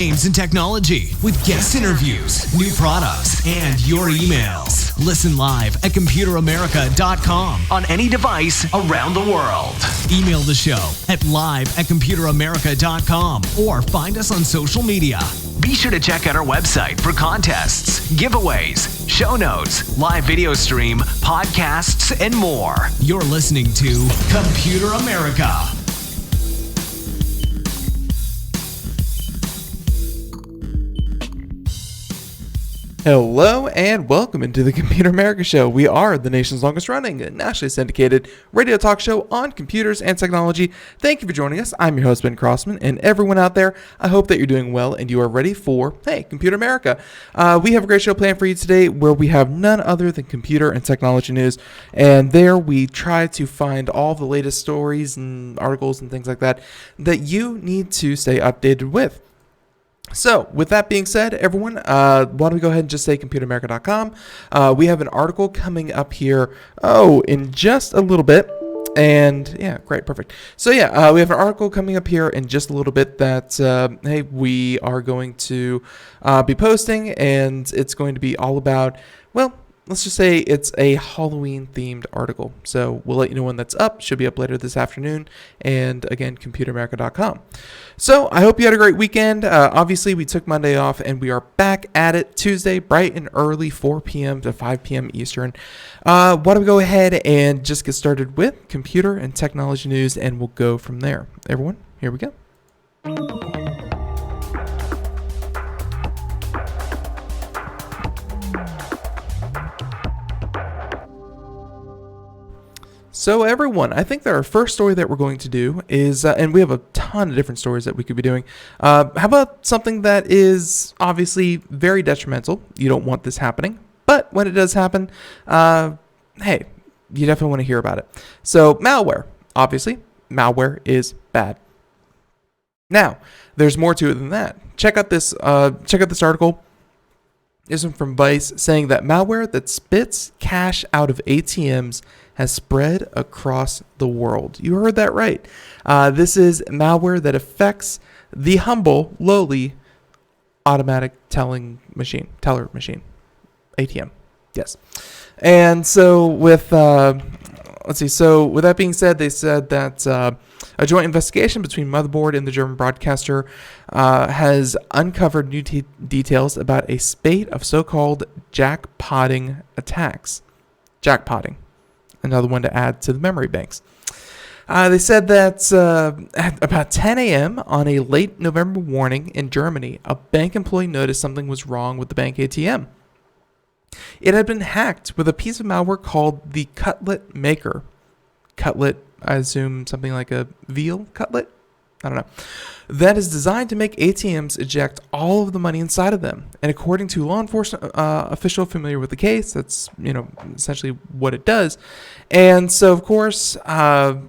Games and technology with guest interviews, new products, and your emails. Listen live at computeramerica.com on any device around the world. Email the show at live@computeramerica.com or find us on social media. Be sure to check out our website for contests, giveaways, show notes, live video stream, podcasts, and more. You're listening to Computer America. Hello and welcome into the Computer America Show. We are the nation's longest running, nationally syndicated radio talk show on computers and technology. Thank you for joining us. I'm your host, Ben Crossman, and everyone out there, I hope that you're doing well and you are ready for, hey, Computer America. We have a great show planned for you today where we have none other than computer and technology news, and there we try to find all the latest stories and articles and things like that that you need to stay updated with. So, with that being said, everyone, why don't we go ahead and just say computeramerica.com. We have an article coming up here, in just a little bit. And, yeah, great, perfect. So, we have an article coming up here in just a little bit that, hey, we are going to be posting. And it's going to be all about, well, let's just say it's a Halloween-themed article. So we'll let you know when that's up. Should be up later this afternoon. And again, computeramerica.com. So I hope you had a great weekend. Obviously, we took Monday off, and we are back at it Tuesday, bright and early, 4 p.m. to 5 p.m. Eastern. Why don't we go ahead and just get started with computer and technology news, and we'll go from there. Everyone, here we go. So everyone, I think that our first story that we're going to do is, and we have a ton of different stories that we could be doing. How about something that is obviously very detrimental? You don't want this happening, but when it does happen, hey, you definitely want to hear about it. So malware, obviously, malware is bad. Now, there's more to it than that. Check out this article. This one from Vice saying that malware that spits cash out of ATMs has spread across the world. You heard that right. This is malware that affects the humble, lowly automatic teller machine, ATM. Yes. And so with with that being said, they said that a joint investigation between Motherboard and the German broadcaster has uncovered new details about a spate of so-called jackpotting attacks. Jackpotting. Another one to add to the memory banks. They said that at about 10 a.m. on a late November morning in Germany, a bank employee noticed something was wrong with the bank ATM. It had been hacked with a piece of malware called the Cutlet Maker. Cutlet, I assume something like a veal cutlet? I don't know. That is designed to make ATMs eject all of the money inside of them. And according to law enforcement official familiar with the case, that's, essentially what it does. And so, of course, ho,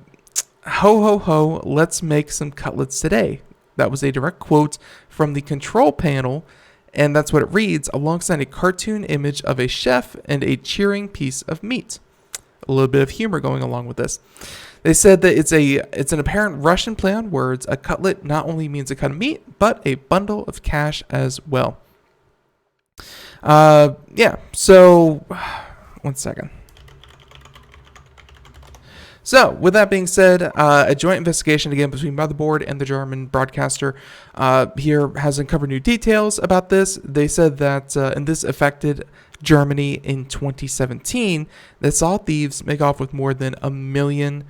ho, ho, let's make some cutlets today. That was a direct quote from the control panel. And that's what it reads, alongside a cartoon image of a chef and a cheering piece of meat. A little bit of humor going along with this. They said that it's an apparent Russian play on words. A cutlet not only means a cut of meat, but a bundle of cash as well. So, one second. So, with that being said, a joint investigation again between Motherboard and the German broadcaster here has uncovered new details about this. They said that, and this affected Germany in 2017, that saw thieves make off with more than €1 million.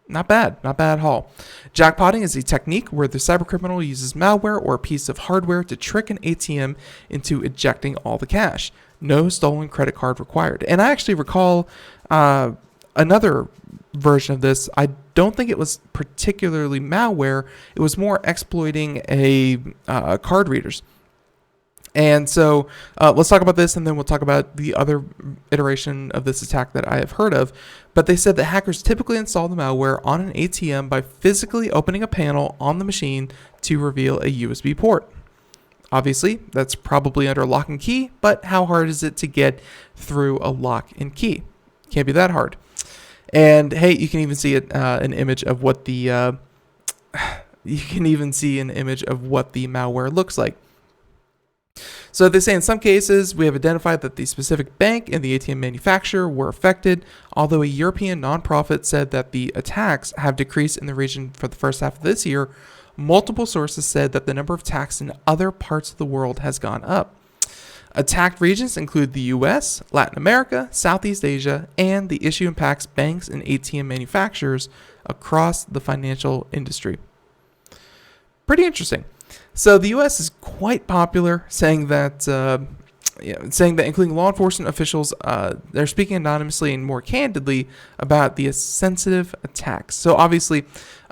Not bad at all. Jackpotting is a technique where the cybercriminal uses malware or a piece of hardware to trick an ATM into ejecting all the cash. No stolen credit card required. And I actually recall another version of this. I don't think it was particularly malware. It was more exploiting card readers. And so let's talk about this, and then we'll talk about the other iteration of this attack that I have heard of. But they said that hackers typically install the malware on an ATM by physically opening a panel on the machine to reveal a USB port. Obviously, that's probably under lock and key, but how hard is it to get through a lock and key? Can't be that hard. And hey, you can even see an image of what the you can even see an image of what the malware looks like. So they say in some cases, we have identified that the specific bank and the ATM manufacturer were affected, although a European nonprofit said that the attacks have decreased in the region for the first half of this year. Multiple sources said that the number of attacks in other parts of the world has gone up. Attacked regions include the US, Latin America, Southeast Asia, and the issue impacts banks and ATM manufacturers across the financial industry. Pretty interesting. So the U.S. is quite popular, saying that including law enforcement officials, they're speaking anonymously and more candidly about the sensitive attacks. So obviously,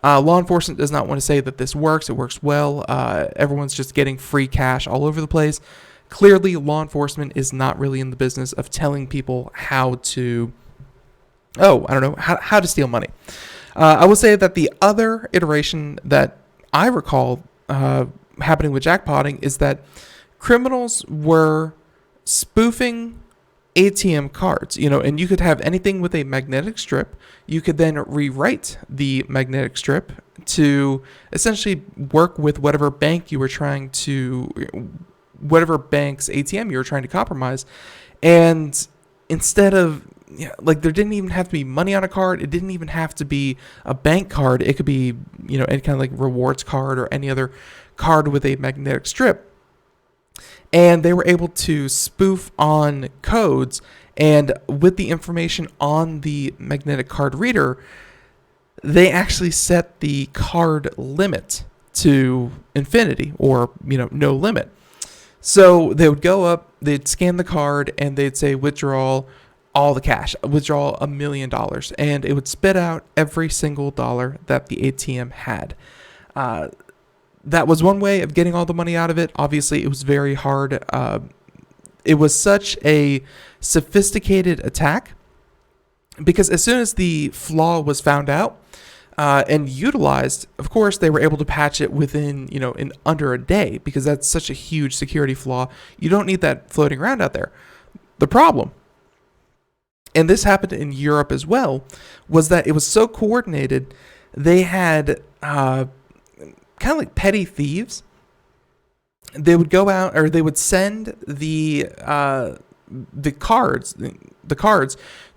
law enforcement does not want to say that this works. It works well. Everyone's just getting free cash all over the place. Clearly, law enforcement is not really in the business of telling people how to steal money. I will say that the other iteration that I recall happening with jackpotting is that criminals were spoofing ATM cards, and you could have anything with a magnetic strip. You could then rewrite the magnetic strip to essentially work with whatever bank's ATM you were trying to compromise. And instead of, there didn't even have to be money on a card. It didn't even have to be a bank card. It could be, any kind of like rewards card or any other card with a magnetic strip. And they were able to spoof on codes, and with the information on the magnetic card reader, they actually set the card limit to infinity, or, no limit. So they would go up, they'd scan the card, and they'd say withdraw all the cash, withdraw $1 million, and it would spit out every single dollar that the ATM had. That was one way of getting all the money out of it. Obviously, it was very hard. It was such a sophisticated attack because as soon as the flaw was found out and utilized, of course, they were able to patch it within, in under a day, because that's such a huge security flaw. You don't need that floating around out there. The problem, and this happened in Europe as well, was that it was so coordinated. They had kind of like petty thieves. They would go out, or they would send the cards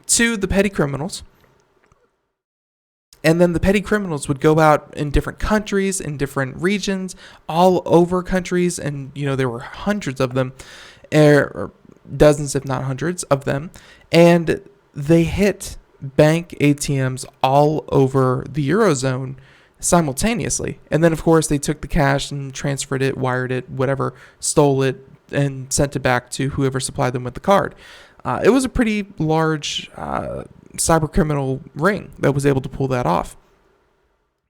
to the petty criminals, and then the petty criminals would go out in different countries, in different regions, all over countries, and there were hundreds of them, or dozens, if not hundreds of them, and they hit bank ATMs all over the Eurozone simultaneously. And then, of course, they took the cash and transferred it, wired it, whatever, stole it, and sent it back to whoever supplied them with the card. It was a pretty large cyber criminal ring that was able to pull that off.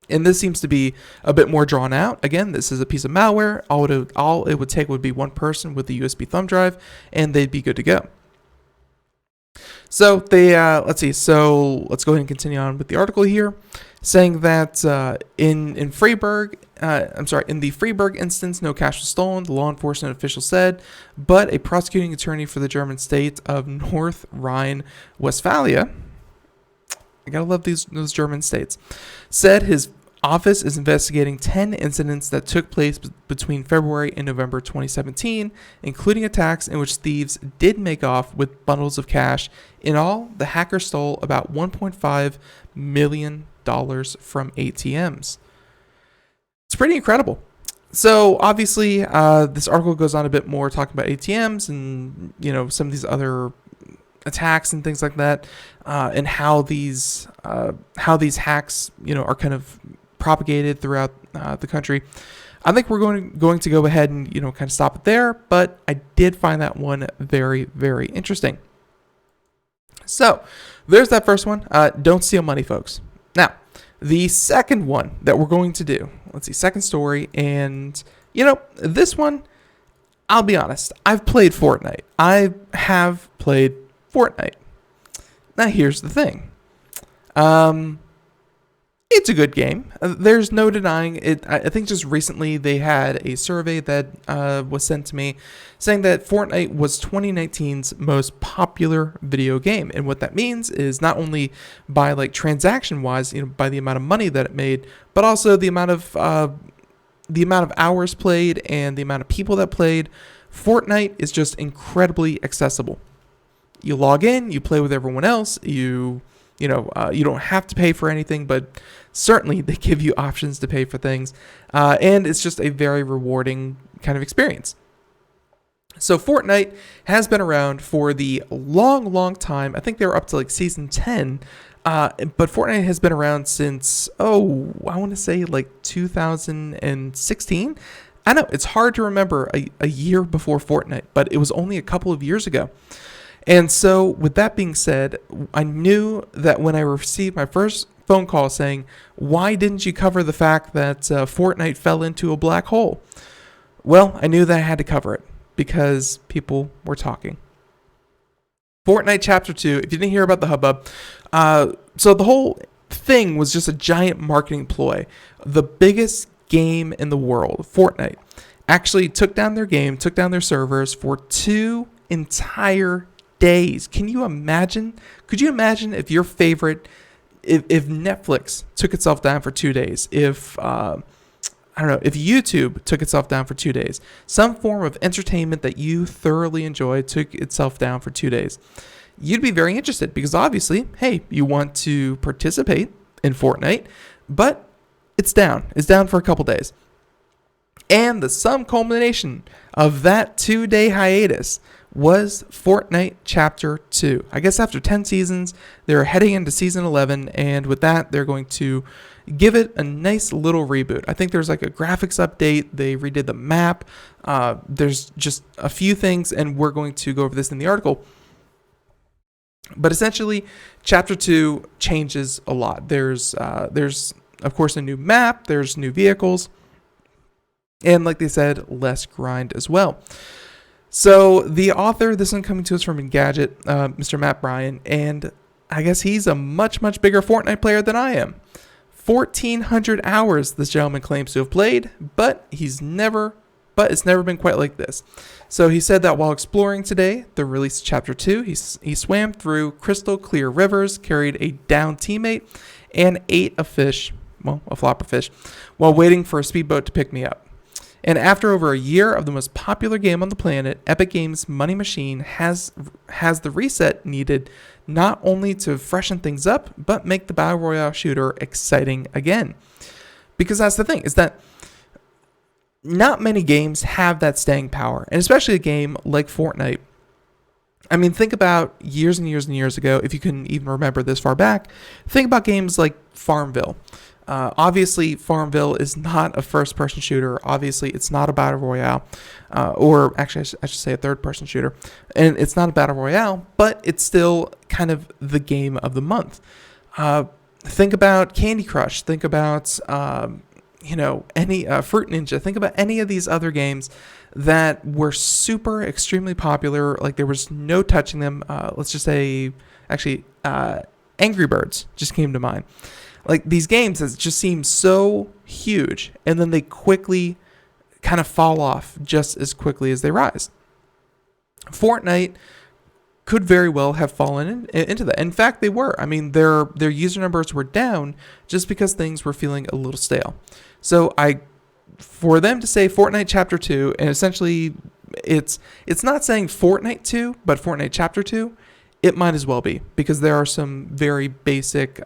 And this seems to be a bit more drawn out. Again, this is a piece of malware. All it would take would be one person with a USB thumb drive, and they'd be good to go. So they let's see. So let's go ahead and continue on with the article here, saying that in the Freiburg instance, no cash was stolen, the law enforcement official said, but a prosecuting attorney for the German state of North Rhine-Westphalia, I gotta love those German states, said his office is investigating 10 incidents that took place between February and November 2017, including attacks in which thieves did make off with bundles of cash. In all, the hacker stole about $1.5 million from ATMs. It's pretty incredible. So obviously, this article goes on a bit more talking about ATMs and some of these other attacks and things like that, and how these hacks are kind of propagated throughout the country. I think we're going to go ahead and kind of stop it there, but I did find that one very, very interesting. So there's that first one. Don't steal money, folks. Now, the second one that we're going to do, let's see, second story, and this one, I'll be honest, I've played Fortnite. I have played Fortnite. Now here's the thing. It's a good game. There's no denying it. I think just recently they had a survey that was sent to me saying that Fortnite was 2019's most popular video game. And what that means is not only by like transaction wise, by the amount of money that it made, but also the amount of hours played and the amount of people that played. Fortnite is just incredibly accessible. You log in, you play with everyone else, you don't have to pay for anything, but certainly they give you options to pay for things. And it's just a very rewarding kind of experience. So Fortnite has been around for the long, long time. I think they were up to like season 10. But Fortnite has been around since, I want to say like 2016. I know it's hard to remember a year before Fortnite, but it was only a couple of years ago. And so with that being said, I knew that when I received my first phone call saying, why didn't you cover the fact that Fortnite fell into a black hole? Well, I knew that I had to cover it because people were talking. Fortnite Chapter 2, if you didn't hear about the hubbub, so the whole thing was just a giant marketing ploy. The biggest game in the world, Fortnite, actually took down their game, took down their servers for 2 entire days. Can you imagine? Could you imagine if your favorite, if Netflix took itself down for 2 days, if if YouTube took itself down for 2 days, some form of entertainment that you thoroughly enjoy took itself down for 2 days, you'd be very interested because obviously, hey, you want to participate in Fortnite, but it's down. It's down for a couple days. And the sum culmination of that 2-day hiatus was Fortnite Chapter 2. I guess after 10 seasons, they're heading into season 11, and with that, they're going to give it a nice little reboot. I think there's like a graphics update. They redid the map. There's just a few things, and we're going to go over this in the article. But essentially, Chapter 2 changes a lot. There's of course, a new map. There's new vehicles. And like they said, less grind as well. So the author, this one coming to us from Engadget, Mr. Matt Bryan, and I guess he's a much, much bigger Fortnite player than I am. 1,400 hours this gentleman claims to have played, but it's never been quite like this. So he said that while exploring today, the release of Chapter 2, he swam through crystal clear rivers, carried a downed teammate, and ate a flopper fish, while waiting for a speedboat to pick me up. And after over a year of the most popular game on the planet, Epic Games' Money Machine has the reset needed not only to freshen things up, but make the Battle Royale shooter exciting again. Because that's the thing, is that not many games have that staying power, and especially a game like Fortnite. I mean, think about years and years and years ago, if you can even remember this far back, think about games like Farmville. Obviously, Farmville is not a first-person shooter. Obviously, it's not a battle royale, or actually, I should say a third-person shooter. And it's not a battle royale, but it's still kind of the game of the month. Think about Candy Crush. Think about any Fruit Ninja. Think about any of these other games that were super, extremely popular. Like there was no touching them. Let's just say, actually, Angry Birds just came to mind. Like these games that just seem so huge, and then they quickly kind of fall off just as quickly as they rise. Fortnite could very well have fallen into that. In fact, they were. I mean, their user numbers were down just because things were feeling a little stale. So for them to say Fortnite Chapter 2, and essentially it's not saying Fortnite 2, but Fortnite Chapter 2, it might as well be, because there are some very basic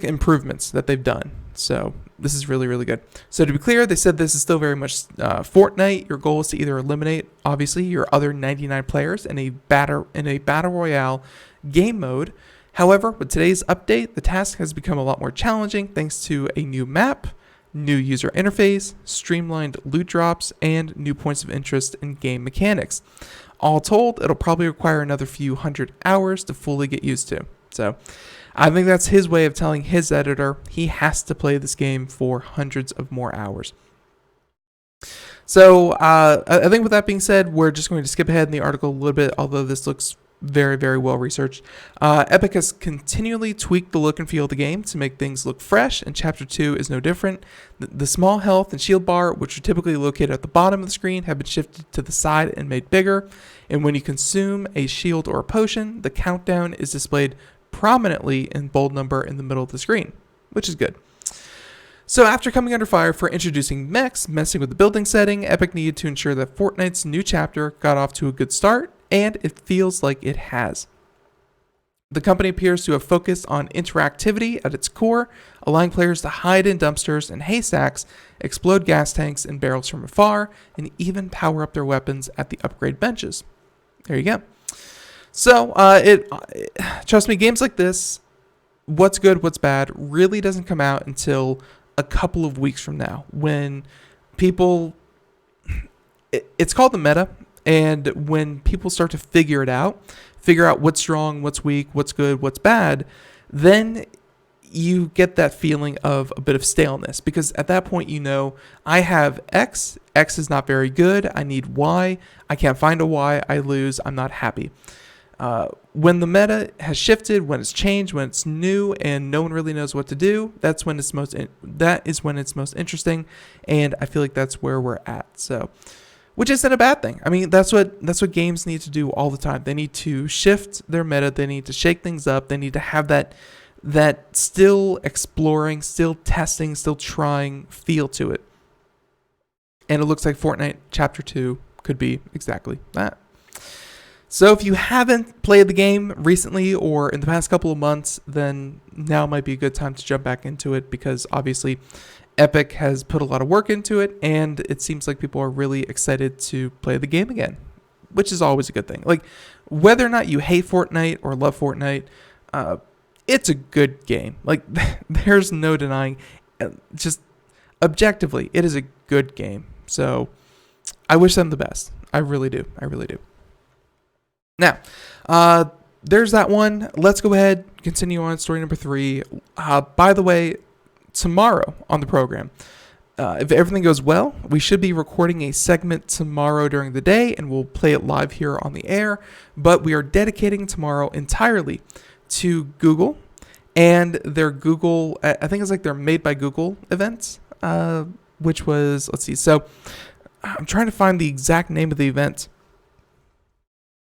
improvements that they've done. So this is really, really good. So to be clear, they said this is still very much Fortnite. Your goal is to either eliminate, obviously, your other 99 players in a battle royale game mode. However, with today's update, the task has become a lot more challenging thanks to a new map, new user interface, streamlined loot drops, and new points of interest in game mechanics. All told, it'll probably require another few hundred hours to fully get used to. So I think that's his way of telling his editor he has to play this game for hundreds of more hours. So I think with that being said, we're just going to skip ahead in the article a little bit, although this looks very, very well researched. Epic has continually tweaked the look and feel of the game to make things look fresh, and Chapter 2 is no different. The small health and shield bar, which are typically located at the bottom of the screen, have been shifted to the side and made bigger. And when you consume a shield or a potion, the countdown is displayed prominently in bold number in the middle of the screen, which is good. So after coming under fire for introducing mechs, messing with the building setting, Epic needed to ensure that Fortnite's new chapter got off to a good start, and it feels like it has. The company appears to have focused on interactivity at its core, allowing players to hide in dumpsters and haystacks, explode gas tanks and barrels from afar, and even power up their weapons at the upgrade benches. There you go. So, trust me, games like this, what's good, what's bad, really doesn't come out until a couple of weeks from now, when people, it's called the meta, and when people start to figure out what's strong, what's weak, what's good, what's bad, then you get that feeling of a bit of staleness, because at that point, I have X is not very good, I need Y, I can't find a Y, I lose, I'm not happy. When the meta has shifted, when it's changed, when it's new, and no one really knows what to do, that is when it's most interesting, and I feel like that's where we're at. So, which isn't a bad thing. I mean, that's what games need to do all the time. They need to shift their meta. They need to shake things up. They need to have that still exploring, still testing, still trying feel to it. And it looks like Fortnite Chapter 2 could be exactly that. So if you haven't played the game recently or in the past couple of months, then now might be a good time to jump back into it, because obviously Epic has put a lot of work into it, and it seems like people are really excited to play the game again, which is always a good thing. Like, whether or not you hate Fortnite or love Fortnite, it's a good game. Like, there's no denying, just objectively, it is a good game. So I wish them the best. I really do. Now, there's that one. Let's go ahead, continue on story number 3. By the way, tomorrow on the program, if everything goes well, we should be recording a segment tomorrow during the day, and we'll play it live here on the air. But we are dedicating tomorrow entirely to Google and their Google, I think it's like their Made by Google events, which was, let's see. So I'm trying to find the exact name of the event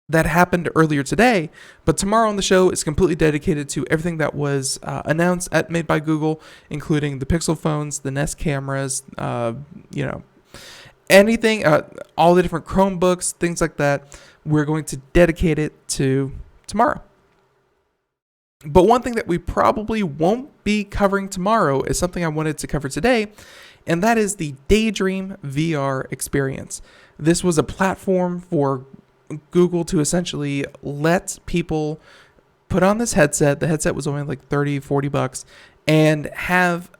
that happened earlier today, but tomorrow on the show is completely dedicated to everything that was announced at Made by Google, including the Pixel phones, the Nest cameras, anything, all the different Chromebooks, things like that. We're going to dedicate it to tomorrow. But one thing that we probably won't be covering tomorrow is something I wanted to cover today, and that is the Daydream VR experience. This was a platform for Google to essentially let people put on this headset. The headset was only like $30-$40 and have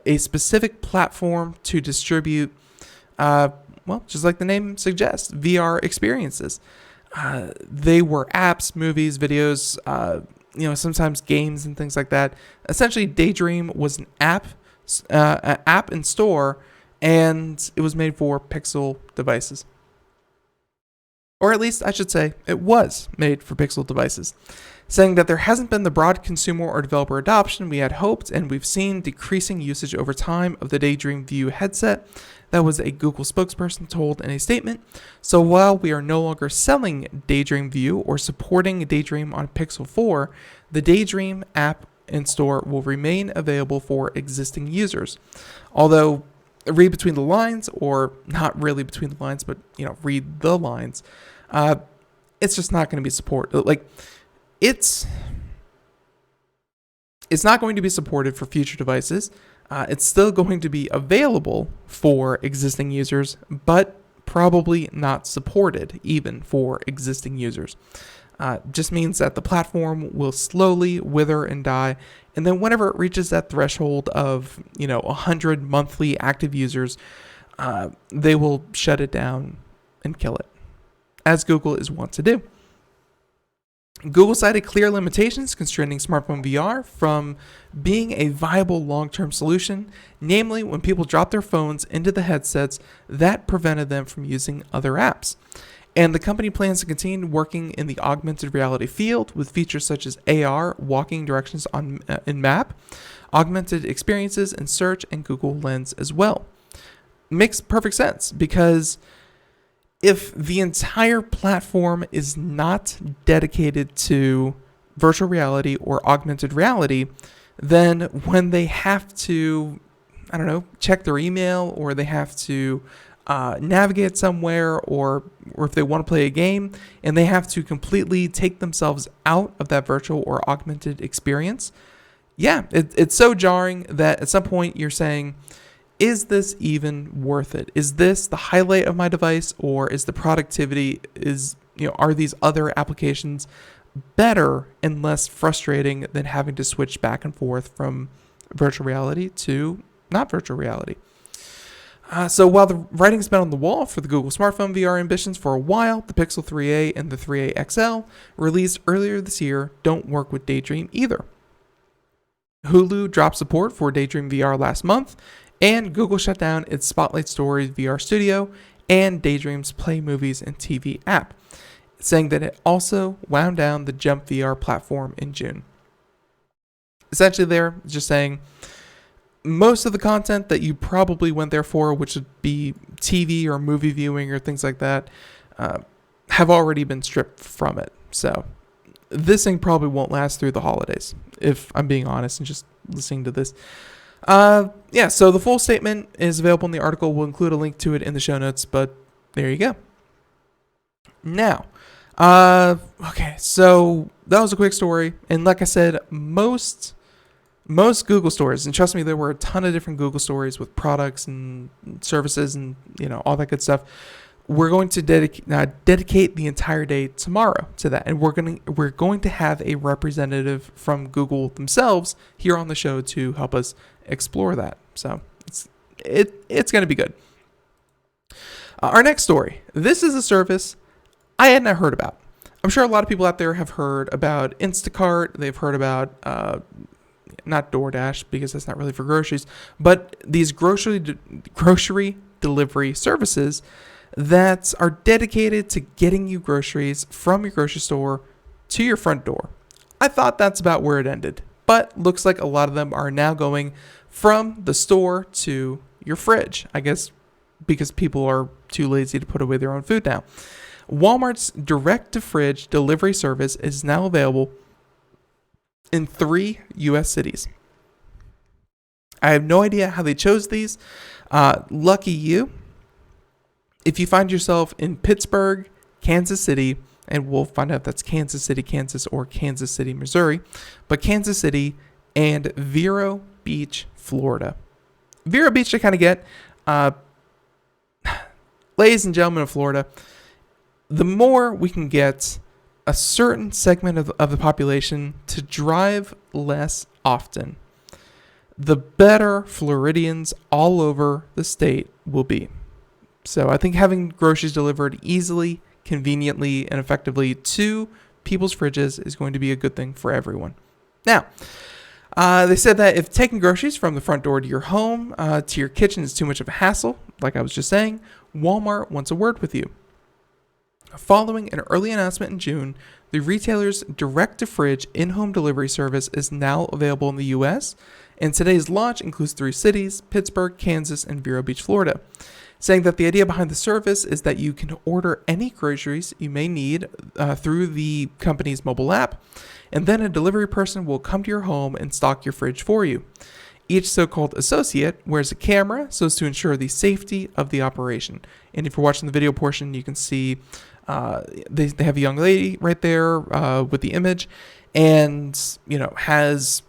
a specific platform to distribute, just like the name suggests, VR experiences. They were apps, movies, videos, sometimes games and things like that. Essentially, Daydream was an app and store, and it was made for Pixel devices. Or at least I should say it was made for Pixel devices, saying that there hasn't been the broad consumer or developer adoption we had hoped, and we've seen decreasing usage over time of the Daydream View headset. That was a Google spokesperson told in a statement. So while we are no longer selling Daydream View or supporting Daydream on Pixel 4, the Daydream app and store will remain available for existing users. Although, read between the lines, or not really between the lines, but read the lines, it's just not going to be supported. Like, it's not going to be supported for future devices. It's still going to be available for existing users, but probably not supported even for existing users. Just means that the platform will slowly wither and die, and then whenever it reaches that threshold of 100 monthly active users, they will shut it down and kill it, as Google is wont to do. Google cited clear limitations constraining smartphone VR from being a viable long-term solution, namely when people drop their phones into the headsets, that prevented them from using other apps. And the company plans to continue working in the augmented reality field with features such as AR, walking directions in map, augmented experiences in search, and Google Lens as well. Makes perfect sense, because if the entire platform is not dedicated to virtual reality or augmented reality, then when they have to, I don't know, check their email, or they have to navigate somewhere, or if they want to play a game and they have to completely take themselves out of that virtual or augmented experience, it's so jarring that at some point you're saying, is this even worth it? Is this the highlight of my device, or is the productivity, are these other applications better and less frustrating than having to switch back and forth from virtual reality to not virtual reality? So while the writing's been on the wall for the Google smartphone VR ambitions for a while, the Pixel 3a and the 3a XL, released earlier this year, don't work with Daydream either. Hulu dropped support for Daydream VR last month, and Google shut down its Spotlight Stories VR studio and Daydream's Play Movies and TV app, saying that it also wound down the Jump VR platform in June. Essentially, they're just saying most of the content that you probably went there for, which would be TV or movie viewing or things like that, have already been stripped from it. So this thing probably won't last through the holidays, if I'm being honest and just listening to this. So the full statement is available in the article. We'll include a link to it in the show notes, but there you go. Now, okay, so that was a quick story. And like I said, most Google stores, and trust me, there were a ton of different Google stories with products and services and, all that good stuff. We're going to dedicate the entire day tomorrow to that, and we're going to have a representative from Google themselves here on the show to help us explore that. So it's going to be good. Our next story. This is a service I had not heard about. I'm sure a lot of people out there have heard about Instacart. They've heard about not DoorDash, because that's not really for groceries, but these grocery delivery services that are dedicated to getting you groceries from your grocery store to your front door. I thought that's about where it ended, but looks like a lot of them are now going from the store to your fridge, I guess because people are too lazy to put away their own food now. Walmart's direct-to-fridge delivery service is now available in 3 U.S. cities. I have no idea how they chose these. Lucky you. If you find yourself in Pittsburgh, Kansas City, and we'll find out if that's Kansas City, Kansas, or Kansas City, Missouri, but Kansas City and Vero Beach, Florida. Vero Beach I kind of get. Ladies and gentlemen of Florida, the more we can get a certain segment of the population to drive less often, the better Floridians all over the state will be. So I think having groceries delivered easily, conveniently, and effectively to people's fridges is going to be a good thing for everyone. Now, they said that if taking groceries from the front door to your home, to your kitchen is too much of a hassle, like I was just saying, Walmart wants a word with you. Following an early announcement in June, the retailer's direct-to-fridge in-home delivery service is now available in the U.S., and today's launch includes 3 cities, Pittsburgh, Kansas, and Vero Beach, Florida, saying that the idea behind the service is that you can order any groceries you may need through the company's mobile app, and then a delivery person will come to your home and stock your fridge for you. Each so-called associate wears a camera so as to ensure the safety of the operation. And if you're watching the video portion, you can see they have a young lady right there with the image, and has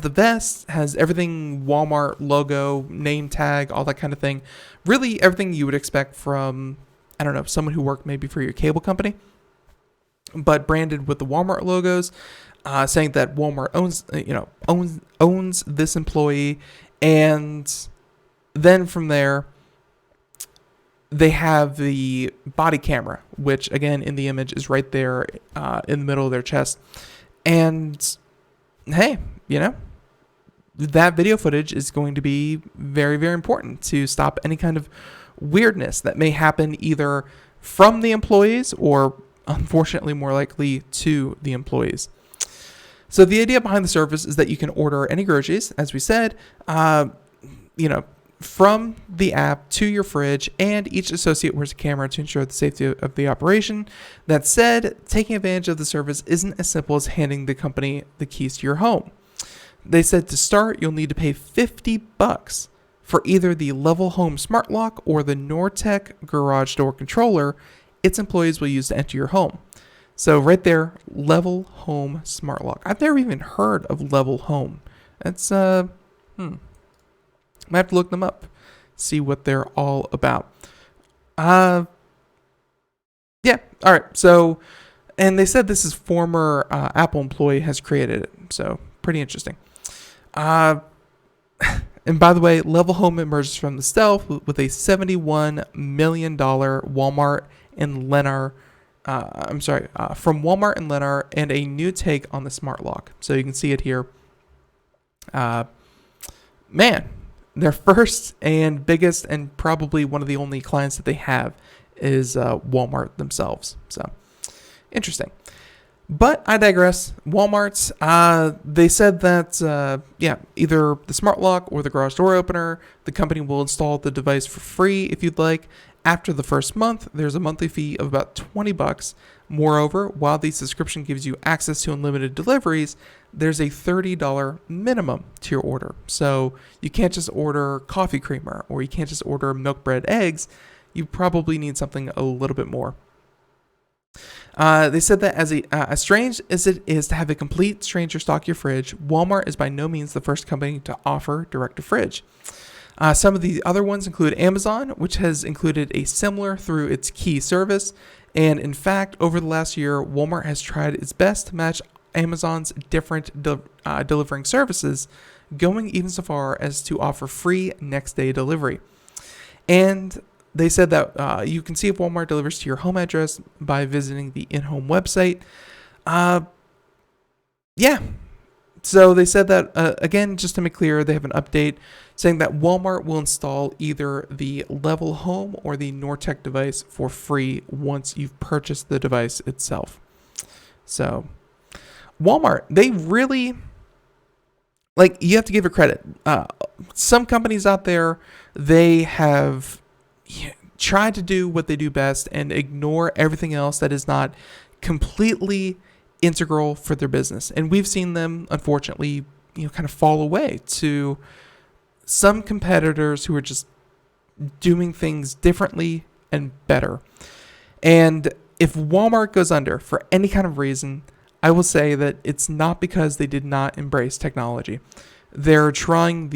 the vest, has everything Walmart logo, name tag, all that kind of thing. Really everything you would expect from, I don't know, someone who worked maybe for your cable company, but branded with the Walmart logos, saying that Walmart owns this employee. And then from there, they have the body camera, which again in the image is right there in the middle of their chest. And hey, that video footage is going to be very, very important to stop any kind of weirdness that may happen either from the employees or unfortunately more likely to the employees. So the idea behind the service is that you can order any groceries, as we said, from the app to your fridge, and each associate wears a camera to ensure the safety of the operation. That said, taking advantage of the service isn't as simple as handing the company the keys to your home. They said to start, you'll need to pay $50 for either the Level Home Smart Lock or the Nortec garage door controller its employees will use to enter your home. So right there, Level Home Smart Lock. I've never even heard of Level Home. That's I have to look them up, see what they're all about. Yeah, all right. So, and they said this is former Apple employee has created it. So pretty interesting. And by the way, Level Home emerges from the stealth with a $71 million Walmart and Lennar. From Walmart and Lennar, and a new take on the smart lock. So you can see it here. Man, their first and biggest and probably one of the only clients that they have is Walmart themselves. So interesting. But I digress. Walmart's, they said that, either the smart lock or the garage door opener, the company will install the device for free if you'd like. After the first month, there's a monthly fee of about $20. Moreover, while the subscription gives you access to unlimited deliveries, there's a $30 minimum to your order. So you can't just order coffee creamer, or you can't just order milk, bread, eggs. You probably need something a little bit more. They said that as strange as it is to have a complete stranger stock your fridge, Walmart is by no means the first company to offer direct-to-fridge. Some of the other ones include Amazon, which has included a similar through its Key service. And in fact, over the last year, Walmart has tried its best to match Amazon's different delivering services, going even so far as to offer free next-day delivery. And they said that you can see if Walmart delivers to your home address by visiting the in-home website. So they said that, again, just to make clear, they have an update saying that Walmart will install either the Level Home or the Nortec device for free once you've purchased the device itself. So Walmart, they really, you have to give it credit. Some companies out there, they have tried to do what they do best and ignore everything else that is not completely integral for their business. And we've seen them, unfortunately, kind of fall away to some competitors who are just doing things differently and better. And if Walmart goes under for any kind of reason, I will say that it's not because they did not embrace technology. They're trying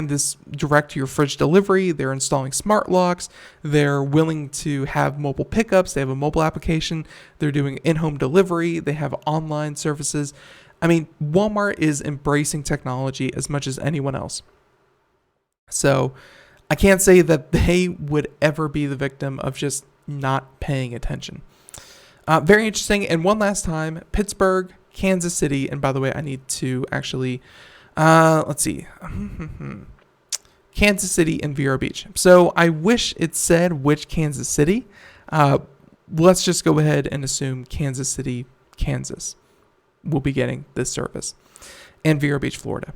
this direct to your fridge delivery. They're installing smart locks. They're willing to have mobile pickups. They have a mobile application. They're doing in-home delivery. They have online services. I mean, Walmart is embracing technology as much as anyone else. So I can't say that they would ever be the victim of just not paying attention. Very interesting. And one last time, Pittsburgh, Kansas City. And by the way, I need to actually... let's see. Kansas City and Vero Beach. So I wish it said which Kansas City. Let's just go ahead and assume Kansas City, Kansas will be getting this service, and Vero Beach, Florida.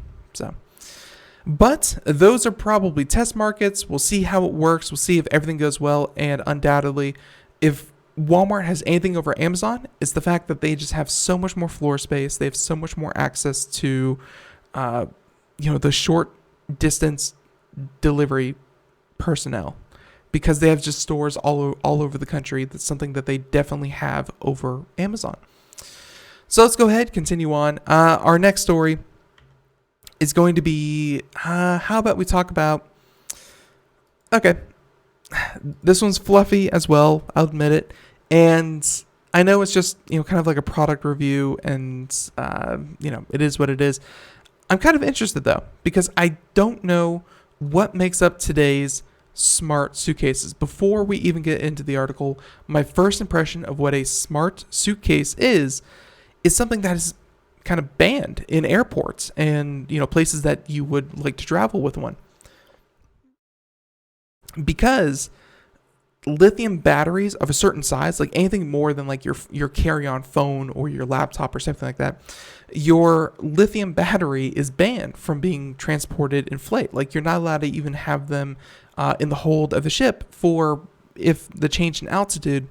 But those are probably test markets. We'll see how it works. We'll see if everything goes well. And undoubtedly, if Walmart has anything over Amazon, it's the fact that they just have so much more floor space. They have so much more access to the short distance delivery personnel, because they have just stores all over the country. That's something that they definitely have over Amazon. So let's go ahead, continue on. Our next story is going to be, how about we talk about, okay, this one's fluffy as well, I'll admit it. And I know it's just, kind of like a product review, and, it is what it is. I'm kind of interested, though, because I don't know what makes up today's smart suitcases. Before we even get into the article, my first impression of what a smart suitcase is something that is kind of banned in airports and, places that you would like to travel with one. Because lithium batteries of a certain size, like anything more than like your carry-on phone or your laptop or something like that, your lithium battery is banned from being transported in flight. Like you're not allowed to even have them in the hold of the ship for if the change in altitude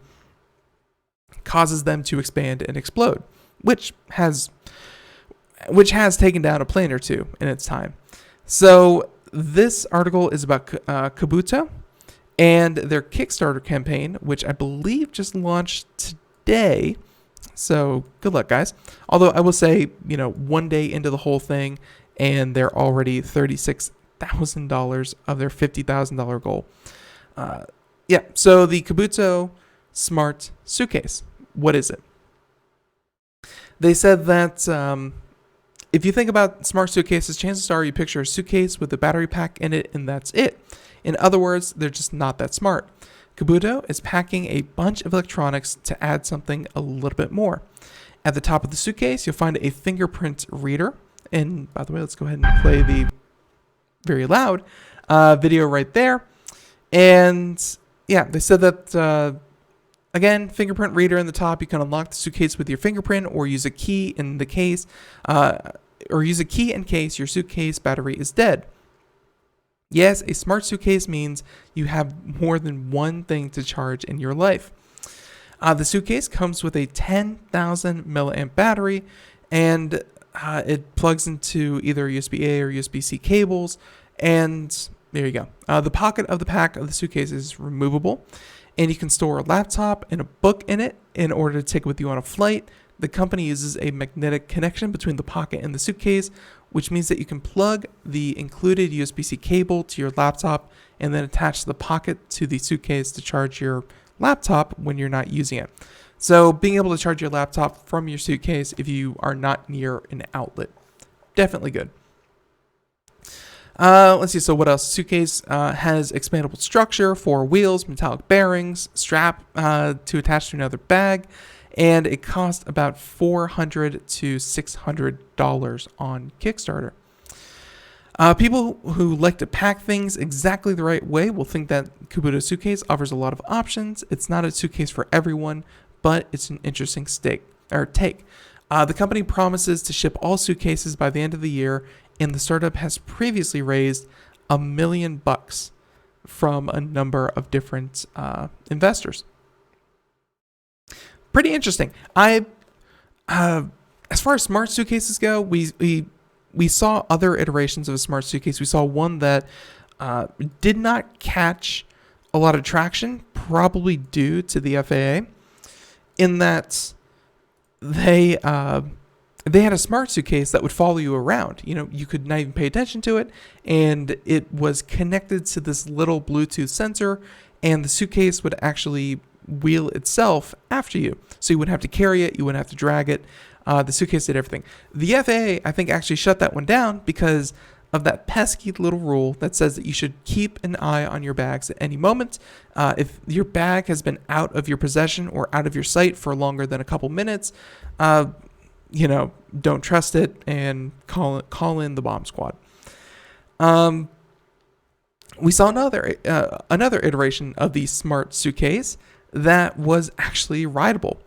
causes them to expand and explode, which has taken down a plane or two in its time. So this article is about Kabuto and their Kickstarter campaign, which I believe just launched today. So good luck, guys. Although I will say, one day into the whole thing, and they're already $36,000 of their $50,000 goal. So the Kabuto Smart Suitcase. What is it? They said that if you think about smart suitcases, chances are you picture a suitcase with a battery pack in it, and that's it. In other words, they're just not that smart. Kabuto is packing a bunch of electronics to add something a little bit more. At the top of the suitcase, you'll find a fingerprint reader. And by the way, let's go ahead and play the very loud video right there. And yeah, they said that, again, fingerprint reader in the top. You can unlock the suitcase with your fingerprint or use a key in the case, or use a key in case your suitcase battery is dead. Yes, a smart suitcase means you have more than one thing to charge in your life. The suitcase comes with a 10,000 milliamp battery, and it plugs into either USB-A or USB-C cables, and there you go. The pocket of the pack of the suitcase is removable, and you can store a laptop and a book in it in order to take it with you on a flight. The company uses a magnetic connection between the pocket and the suitcase, which means that you can plug the included USB-C cable to your laptop and then attach the pocket to the suitcase to charge your laptop when you're not using it. So being able to charge your laptop from your suitcase if you are not near an outlet, definitely good. Let's see. So what else? Suitcase has expandable structure, 4 wheels, metallic bearings, strap to attach to another bag, and it costs about $400 to $600 on Kickstarter. People who like to pack things exactly the right way will think that Kabuto suitcase offers a lot of options. It's not a suitcase for everyone, but it's an interesting take. The company promises to ship all suitcases by the end of the year, and the startup has previously raised $1 million from a number of different investors. Pretty interesting. As far as smart suitcases go, we saw other iterations of a smart suitcase. We saw one that did not catch a lot of traction, probably due to the FAA, in that they had a smart suitcase that would follow you around. You could not even pay attention to it, and it was connected to this little Bluetooth sensor, and the suitcase would actually wheel itself after you. So you wouldn't have to carry it, you wouldn't have to drag it. The suitcase did everything. The FAA, I think, actually shut that one down because of that pesky little rule that says that you should keep an eye on your bags at any moment. If your bag has been out of your possession or out of your sight for longer than a couple minutes, don't trust it and call in the bomb squad. We saw another iteration of the smart suitcase that was actually rideable.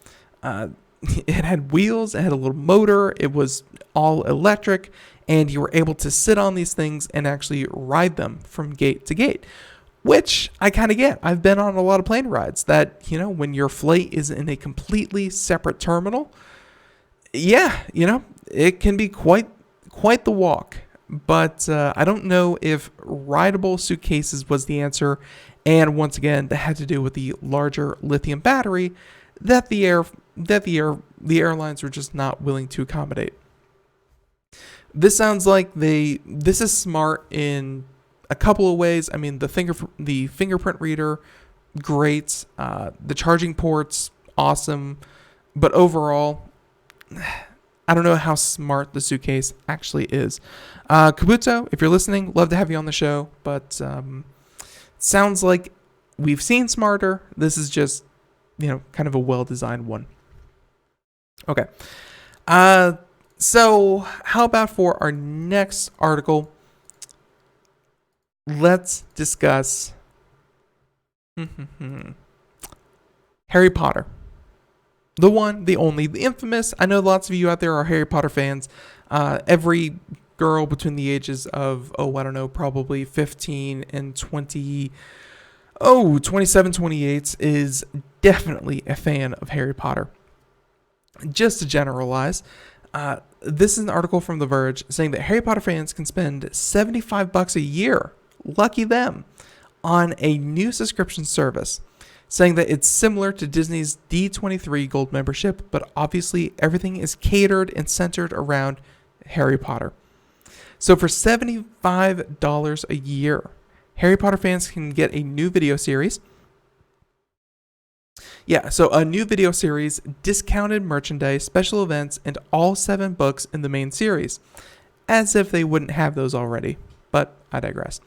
It had wheels, it had a little motor, it was all electric, and you were able to sit on these things and actually ride them from gate to gate, which I kind of get. I've been on a lot of plane rides that, when your flight is in a completely separate terminal, it can be quite the walk. But I don't know if rideable suitcases was the answer. And once again, that had to do with the larger lithium battery that the airlines were just not willing to accommodate. This sounds like this is smart in a couple of ways. I mean, the fingerprint reader, great. The charging ports, awesome. But overall, I don't know how smart the suitcase actually is. Kabuto, if you're listening, love to have you on the show, but sounds like we've seen smarter. This is just, kind of a well-designed one. Okay. So how about for our next article, let's discuss Harry Potter. The one, the only, the infamous. I know lots of you out there are Harry Potter fans. Every girl between the ages of, I don't know, probably 15 and 27, 28 is definitely a fan of Harry Potter. Just to generalize, this is an article from The Verge saying that Harry Potter fans can spend $75 a year, lucky them, on a new subscription service, saying that it's similar to Disney's D23 Gold membership, but obviously everything is catered and centered around Harry Potter. So for $75 a year, Harry Potter fans can get a new video series. Yeah, so a new video series, discounted merchandise, special events, and all 7 books in the main series. As if they wouldn't have those already, but I digress.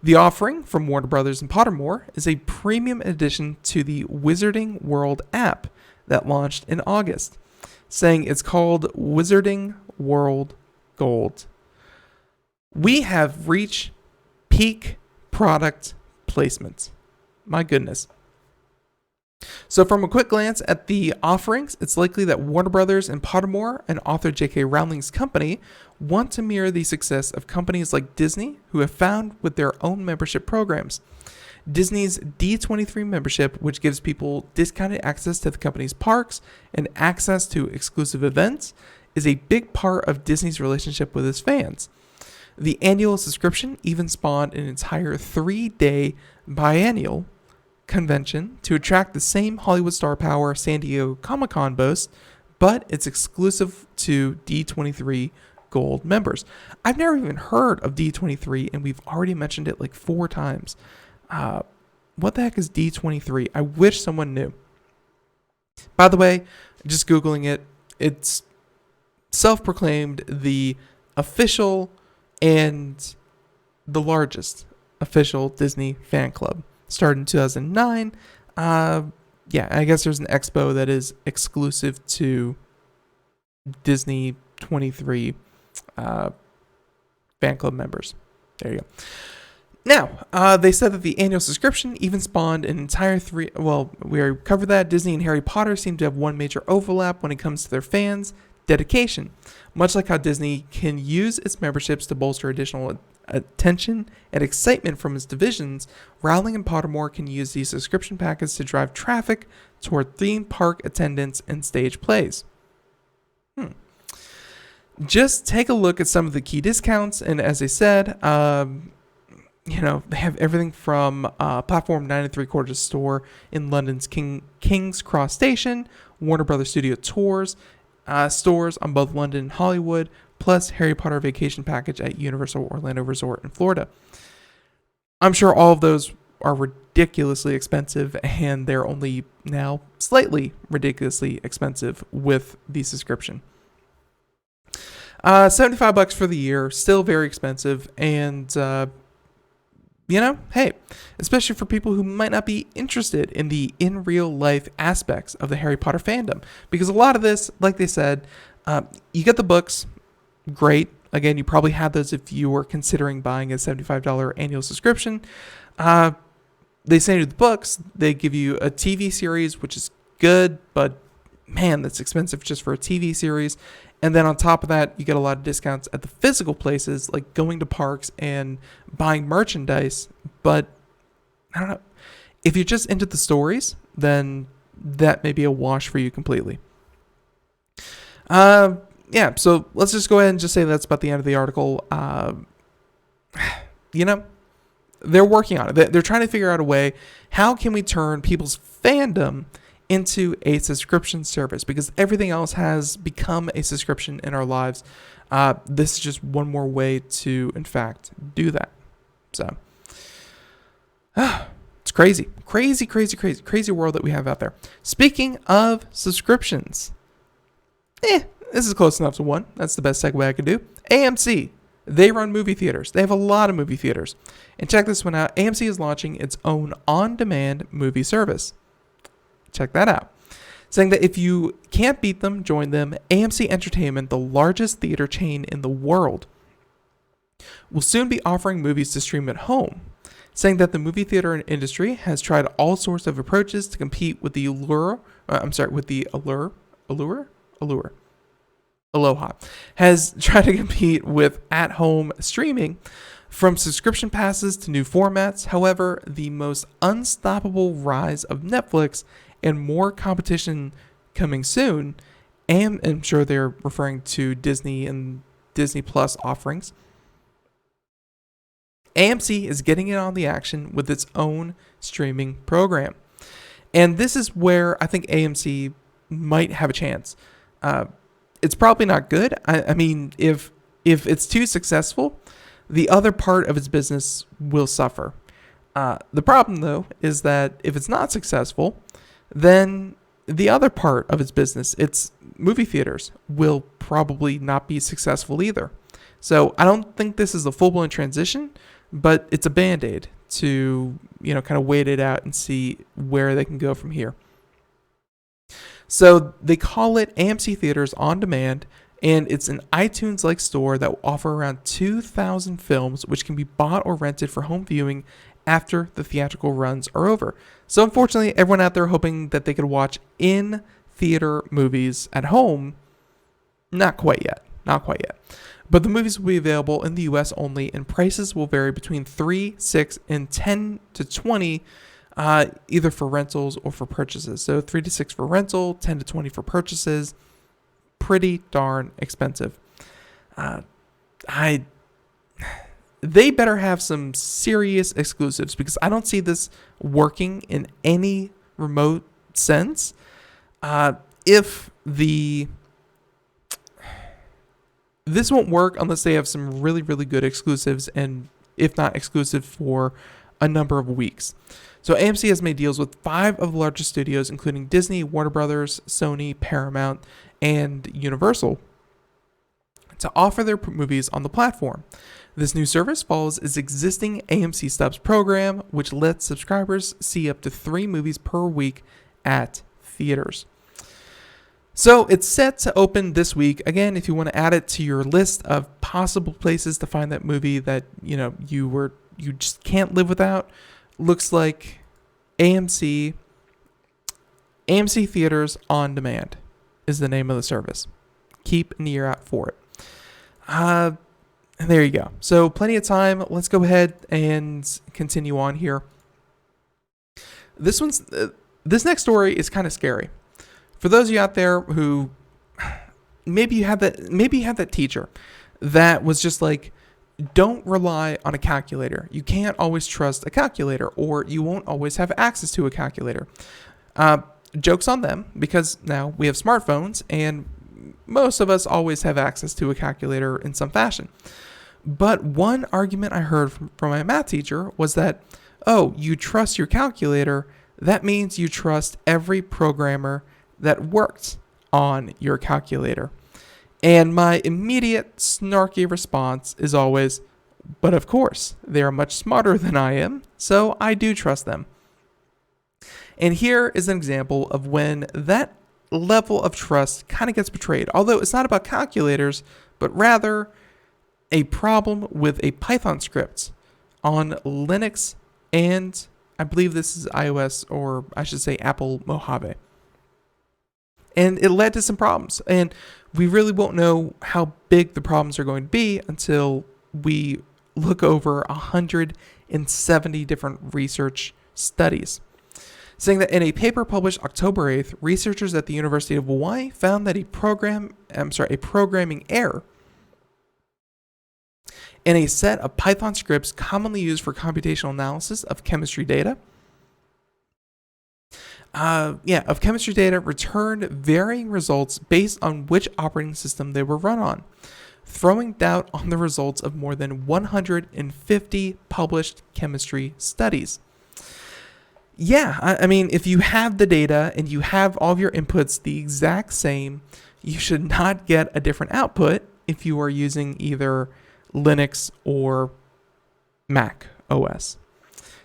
The offering from Warner Brothers and Pottermore is a premium addition to the Wizarding World app that launched in August, saying it's called Wizarding World Gold. We have reached peak product placement. My goodness. So from a quick glance at the offerings, it's likely that Warner Brothers and Pottermore and author J.K. Rowling's company want to mirror the success of companies like Disney, who have found with their own membership programs. Disney's D23 membership, which gives people discounted access to the company's parks and access to exclusive events, is a big part of Disney's relationship with its fans. The annual subscription even spawned an entire 3-day biennial convention to attract the same Hollywood star power San Diego Comic-Con boasts, but it's exclusive to D23 Gold members. I've never even heard of D23, and we've already mentioned it like 4 times. What the heck is D23? I wish someone knew. By the way, just Googling it, it's self-proclaimed the official and the largest official Disney fan club. Started in 2009. I guess there's an expo that is exclusive to Disney 23 fan club members. There you go. Now, they said that the annual subscription even spawned an entire we already covered that. Disney and Harry Potter seem to have one major overlap when it comes to their fans: dedication. Much like how Disney can use its memberships to bolster additional attention and excitement from its divisions, Rowling and Pottermore can use these subscription packets to drive traffic toward theme park attendance and stage plays. Just take a look at some of the key discounts, and as I said, they have everything from Platform 9 3/4 store in London's King's Cross Station, Warner Brothers Studio Tours, stores on both London and Hollywood, plus Harry Potter vacation package at Universal Orlando Resort in Florida. I'm sure all of those are ridiculously expensive, and they're only now slightly ridiculously expensive with the subscription. $75 for the year, still very expensive, and hey, especially for people who might not be interested in the in real life aspects of the Harry Potter fandom, because a lot of this, like they said, you get the books. Great. Again, you probably had those if you were considering buying a $75 annual subscription. They send you the books. They give you a TV series, which is good, but man, that's expensive just for a TV series. And then on top of that, you get a lot of discounts at the physical places, like going to parks and buying merchandise. But I don't know. If you're just into the stories, then that may be a wash for you completely. So let's just go ahead and just say that's about the end of the article. They're working on it. They're trying to figure out a way, how can we turn people's fandom into a subscription service? Because everything else has become a subscription in our lives. This is just one more way to, in fact, do that. So, it's crazy world that we have out there. Speaking of subscriptions, this is close enough to one. That's the best segue I could do. AMC. They run movie theaters. They have a lot of movie theaters. And check this one out. AMC is launching its own on-demand movie service. Check that out. Saying that if you can't beat them, join them. AMC Entertainment, the largest theater chain in the world, will soon be offering movies to stream at home. saying that the movie theater industry has tried all sorts of approaches to compete with the Aloha has tried to compete with at-home streaming, from subscription passes to new formats. However, the most unstoppable rise of Netflix and more competition coming soon, and I'm sure they're referring to Disney and Disney Plus offerings, AMC is getting in on the action with its own streaming program. And this is where I think AMC might have a chance. It's probably not good. I mean, if it's too successful, the other part of its business will suffer. The problem, though, is that if it's not successful, then the other part of its business, its movie theaters, will probably not be successful either. So I don't think this is a full-blown transition, but it's a Band-Aid to, kind of wait it out and see where they can go from here. So they call it AMC Theaters On Demand, and it's an iTunes-like store that will offer around 2,000 films, which can be bought or rented for home viewing after the theatrical runs are over. So unfortunately, everyone out there hoping that they could watch in-theater movies at home, not quite yet. But the movies will be available in the US only, and prices will vary between $3, $6, and $10 to $20, either for rentals or for purchases. So $3 to $6 for rental, $10 to $20 for purchases. Pretty darn expensive. They better have some serious exclusives, because I don't see this working in any remote sense. This won't work unless they have some really, really good exclusives, and if not exclusive, for a number of weeks. So AMC has made deals with 5 of the largest studios, including Disney, Warner Brothers, Sony, Paramount, and Universal, to offer their movies on the platform. This new service follows its existing AMC Stubs program, which lets subscribers see up to 3 movies per week at theaters. So it's set to open this week. Again, if you want to add it to your list of possible places to find that movie that you just can't live without, looks like AMC Theaters On Demand is the name of the service. Keep an ear out for it. And there you go. So plenty of time. Let's go ahead and continue on here. This next story is kind of scary. For those of you out there who maybe you have that teacher that was just like, don't rely on a calculator. You can't always trust a calculator, or you won't always have access to a calculator. Joke's on them, because now we have smartphones, and most of us always have access to a calculator in some fashion. But one argument I heard from my math teacher was that, oh, you trust your calculator, that means you trust every programmer that worked on your calculator. And my immediate snarky response is always, but of course, they are much smarter than I am, so I do trust them. And here is an example of when that level of trust kind of gets betrayed. Although it's not about calculators, but rather a problem with a Python script on Linux, and I believe this is iOS, or I should say Apple Mojave. And it led to some problems. And we really won't know how big the problems are going to be until we look over 170 different research studies, saying that in a paper published October 8th, researchers at the University of Hawaii found that a programming error in a set of Python scripts commonly used for computational analysis of chemistry data returned varying results based on which operating system they were run on, throwing doubt on the results of more than 150 published chemistry studies. Yeah, I mean, if you have the data and you have all of your inputs the exact same, you should not get a different output if you are using either Linux or Mac OS.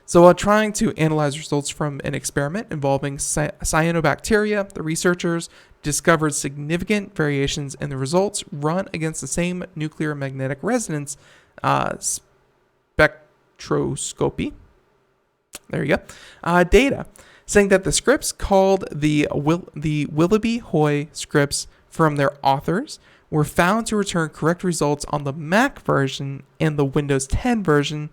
So while trying to analyze results from an experiment involving cyanobacteria, the researchers discovered significant variations in the results run against the same nuclear magnetic resonance spectroscopy. There you go. Data, saying that the scripts called the Willoughby Hoy scripts from their authors were found to return correct results on the Mac version and the Windows 10 version,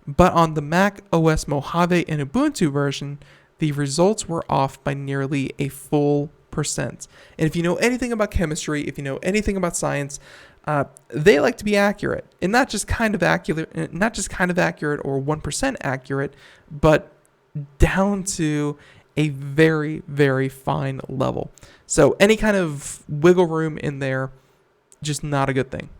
but on the Mac OS Mojave and Ubuntu version, the results were off by nearly a full percent. And if you know anything about chemistry, if you know anything about science, they like to be accurate, and not just kind of accurate, or 1% accurate, but down to a very, very fine level. So any kind of wiggle room in there, just not a good thing.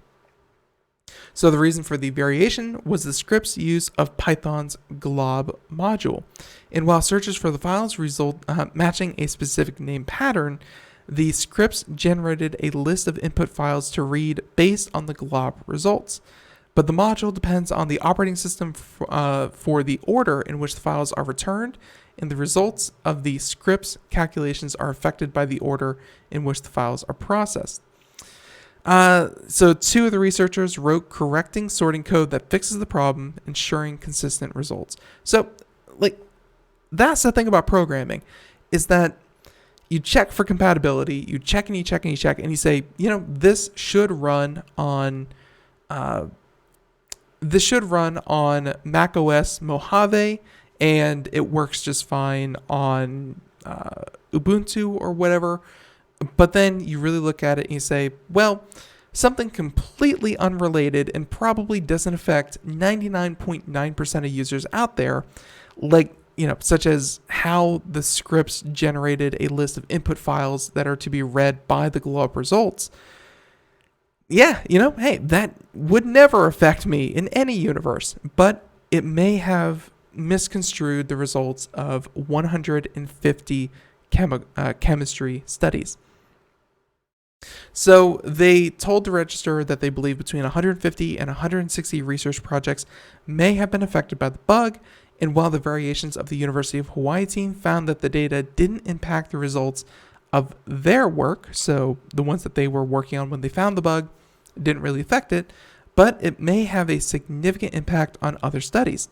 So the reason for the variation was the script's use of Python's glob module. And while searches for the files result matching a specific name pattern, the scripts generated a list of input files to read based on the glob results. But the module depends on the operating system for the order in which the files are returned, and the results of the script's calculations are affected by the order in which the files are processed. So two of the researchers wrote correcting sorting code that fixes the problem, ensuring consistent results. So, that's the thing about programming, is that you check for compatibility, you check and you check and you check, and you say, this should run on Mac OS Mojave, and it works just fine on Ubuntu or whatever. But then you really look at it and you say, well, something completely unrelated and probably doesn't affect 99.9% of users out there, such as how the scripts generated a list of input files that are to be read by the glob results. Yeah, hey, that would never affect me in any universe, but it may have misconstrued the results of 150 chemistry studies. So they told the register that they believe between 150 and 160 research projects may have been affected by the bug, and while the variations of the University of Hawaii team found that the data didn't impact the results of their work, so the ones that they were working on when they found the bug didn't really affect it, but it may have a significant impact on other studies.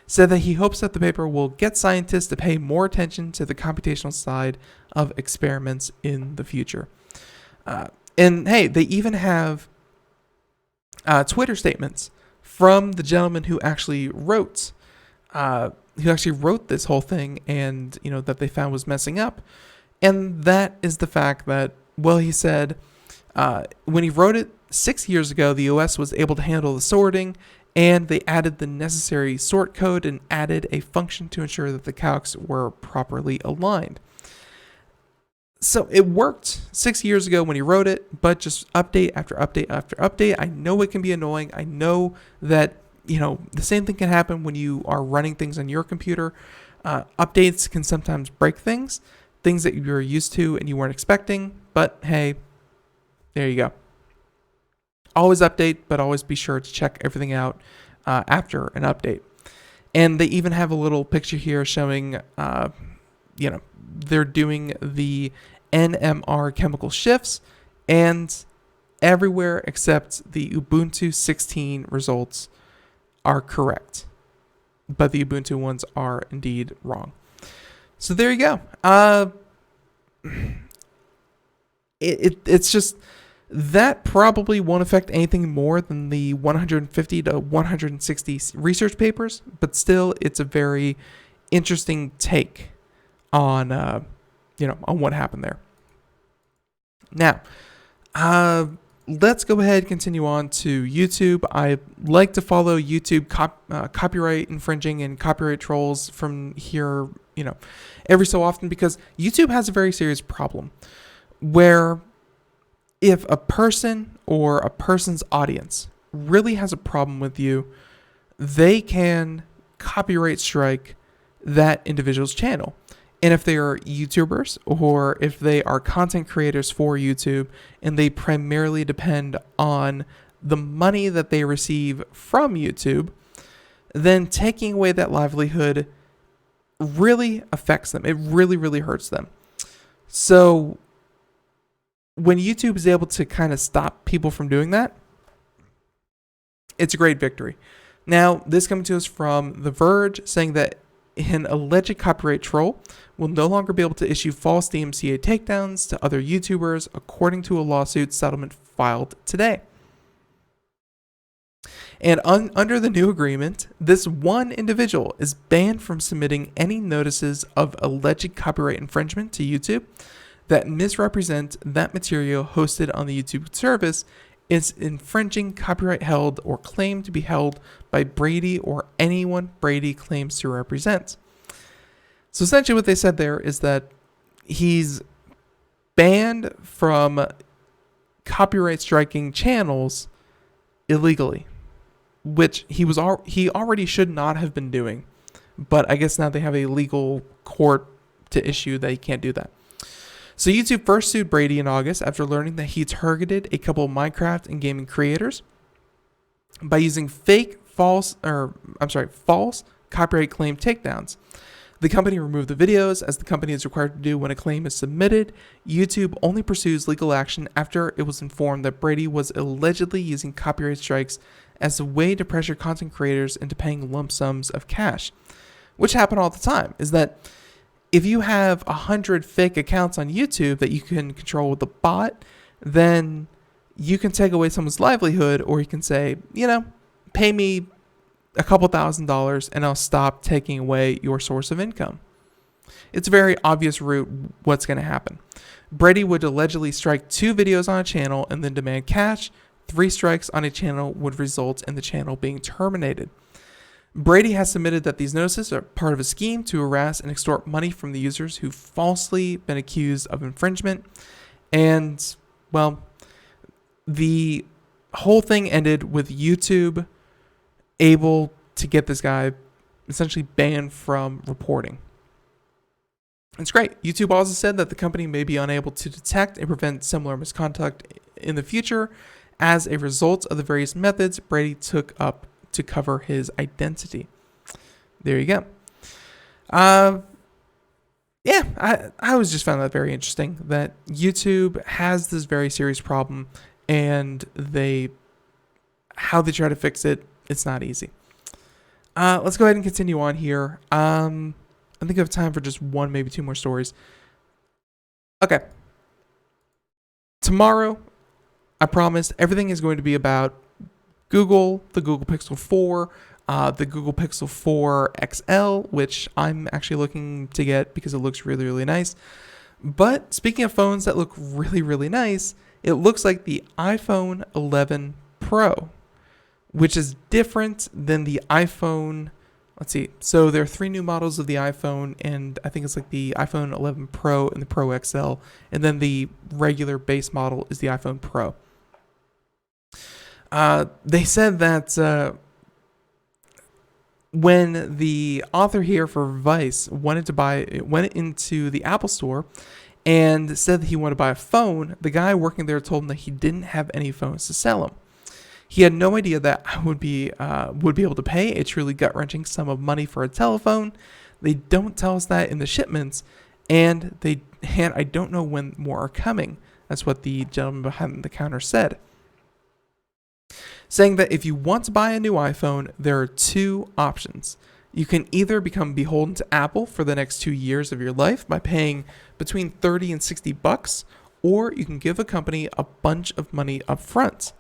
Said that he hopes that the paper will get scientists to pay more attention to the computational side of experiments in the future. And hey, they even have Twitter statements from the gentleman who actually wrote this whole thing, and that they found was messing up. And that is the fact that, he said when he wrote it 6 years ago, the OS was able to handle the sorting, and they added the necessary sort code and added a function to ensure that the calcs were properly aligned. So it worked 6 years ago when he wrote it, but just update after update after update. I know it can be annoying. I know that, the same thing can happen when you are running things on your computer. Updates can sometimes break things that you're used to and you weren't expecting. But hey, there you go. Always update, but always be sure to check everything out after an update. And they even have a little picture here showing, they're doing the NMR chemical shifts, and everywhere except the Ubuntu 16 results are correct, but the Ubuntu ones are indeed wrong. So there you go. It's just that probably won't affect anything more than the 150 to 160 research papers, but still, it's a very interesting take on on what happened there. Now, let's go ahead and continue on to YouTube. I like to follow YouTube copyright infringing and copyright trolls from here, every so often, because YouTube has a very serious problem where if a person or a person's audience really has a problem with you, they can copyright strike that individual's channel. And if they are YouTubers, or if they are content creators for YouTube and they primarily depend on the money that they receive from YouTube, then taking away that livelihood really affects them. It really, really hurts them. So when YouTube is able to kind of stop people from doing that, it's a great victory. Now, this coming to us from The Verge, saying that an alleged copyright troll will no longer be able to issue false DMCA takedowns to other YouTubers, according to a lawsuit settlement filed today. And under the new agreement, this one individual is banned from submitting any notices of alleged copyright infringement to YouTube that misrepresent that material hosted on the YouTube service is infringing copyright held or claimed to be held by Brady or anyone Brady claims to represent. So essentially what they said there is that he's banned from copyright striking channels illegally, which he already should not have been doing. But I guess now they have a legal court to issue that he can't do that. So YouTube first sued Brady in August after learning that he targeted a couple of Minecraft and gaming creators by using false copyright claim takedowns. The company removed the videos, as the company is required to do when a claim is submitted. YouTube only pursues legal action after it was informed that Brady was allegedly using copyright strikes as a way to pressure content creators into paying lump sums of cash, which happen all the time. Is that if you have 100 fake accounts on YouTube that you can control with a bot, then you can take away someone's livelihood, or you can say, pay me a couple $1,000s and I'll stop taking away your source of income. It's a very obvious route what's going to happen. Brady would allegedly strike 2 videos on a channel and then demand cash. 3 strikes on a channel would result in the channel being terminated. Brady has submitted that these notices are part of a scheme to harass and extort money from the users who falsely been accused of infringement. And, well, the whole thing ended with YouTube able to get this guy essentially banned from reporting. It's great. YouTube also said that the company may be unable to detect and prevent similar misconduct in the future as a result of the various methods Brady took up to cover his identity. There you go. I always just found that very interesting that YouTube has this very serious problem, and how they try to fix it, it's not easy. Let's go ahead and continue on here. I think I have time for just one, maybe 2 more stories. Okay. Tomorrow, I promise, everything is going to be about Google, the Google Pixel 4, the Google Pixel 4 XL, which I'm actually looking to get because it looks really, really nice. But speaking of phones that look really, really nice, it looks like the iPhone 11 Pro, which is different than the iPhone. Let's see. So there are 3 new models of the iPhone, and I think it's like the iPhone 11 Pro and the Pro XL, and then the regular base model is the iPhone Pro. They said that when the author here for Vice went into the Apple store and said that he wanted to buy a phone, the guy working there told him that he didn't have any phones to sell him. He had no idea that I would be able to pay a truly gut-wrenching sum of money for a telephone. They don't tell us that in the shipments, and I don't know when more are coming. That's what the gentleman behind the counter said, saying that if you want to buy a new iPhone, there are 2 options. You can either become beholden to Apple for the next 2 years of your life by paying between $30 and $60, or you can give a company a bunch of money up front.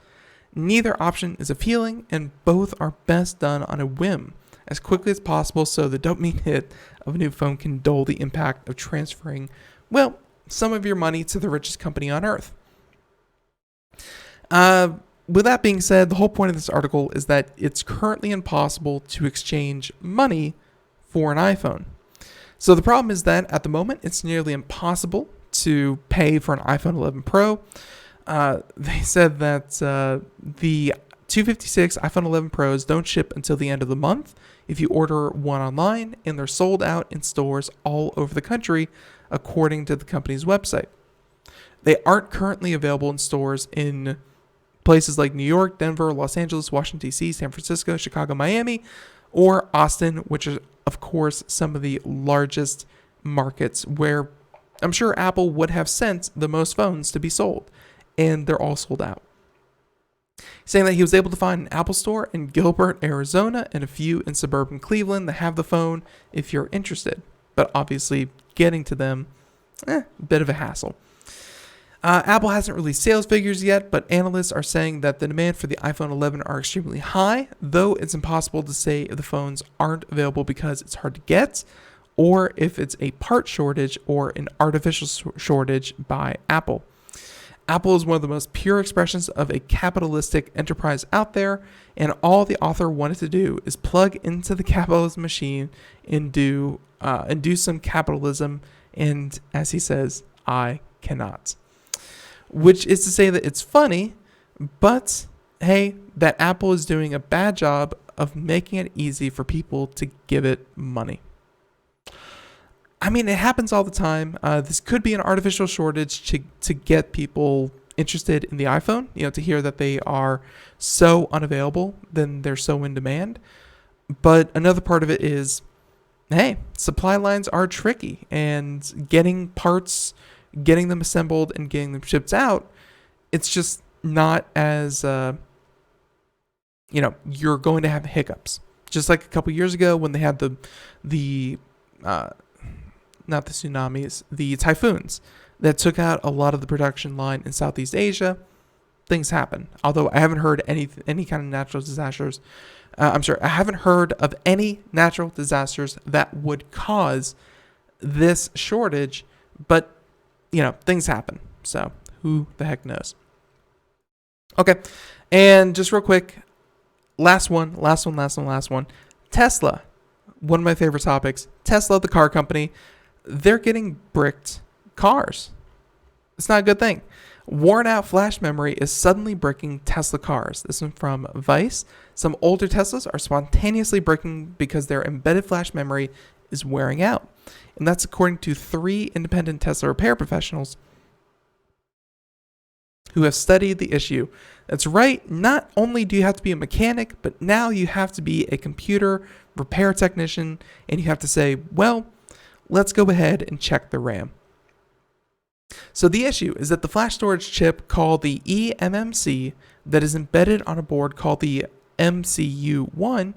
Neither option is appealing, and both are best done on a whim, as quickly as possible so the dopamine hit of a new phone can dull the impact of transferring, some of your money to the richest company on earth. With that being said, the whole point of this article is that it's currently impossible to exchange money for an iPhone. So the problem is that at the moment, it's nearly impossible to pay for an iPhone 11 Pro. They said that the 256 iPhone 11 Pros don't ship until the end of the month if you order one online, and they're sold out in stores all over the country, according to the company's website. They aren't currently available in stores in places like New York, Denver, Los Angeles, Washington, D.C., San Francisco, Chicago, Miami, or Austin, which are, of course, some of the largest markets where I'm sure Apple would have sent the most phones to be sold, and they're all sold out. saying that he was able to find an Apple store in Gilbert, Arizona, and a few in suburban Cleveland that have the phone if you're interested. But obviously, getting to them, a bit of a hassle. Apple hasn't released sales figures yet, but analysts are saying that the demand for the iPhone 11 are extremely high, though it's impossible to say if the phones aren't available because it's hard to get, or if it's a part shortage or an artificial shortage by Apple. Apple is one of the most pure expressions of a capitalistic enterprise out there, and all the author wanted to do is plug into the capitalism machine and do some capitalism, and as he says, I cannot. Which is to say that it's funny, but hey, that Apple is doing a bad job of making it easy for people to give it money. I mean, it happens all the time. This could be an artificial shortage to get people interested in the iPhone, to hear that they are so unavailable, then they're so in demand. But another part of it is, hey, supply lines are tricky, and getting parts, getting them assembled and getting them shipped out, it's just not as, you're going to have hiccups. Just like a couple years ago when they had not the tsunamis, the typhoons that took out a lot of the production line in Southeast Asia. Things happen. Although I haven't heard any kind of natural disasters. I haven't heard of any natural disasters that would cause this shortage, but things happen. So who the heck knows? Okay. And just real quick, last one. Tesla, one of my favorite topics. Tesla, the car company, they're getting bricked cars. It's not a good thing. Worn out flash memory is suddenly bricking Tesla cars. This one from Vice. Some older Teslas are spontaneously bricking because their embedded flash memory is wearing out. And that's according to 3 independent Tesla repair professionals who have studied the issue. That's right, not only do you have to be a mechanic, but now you have to be a computer repair technician, and you have to say, well, let's go ahead and check the RAM. So the issue is that the flash storage chip called the eMMC that is embedded on a board called the MCU1,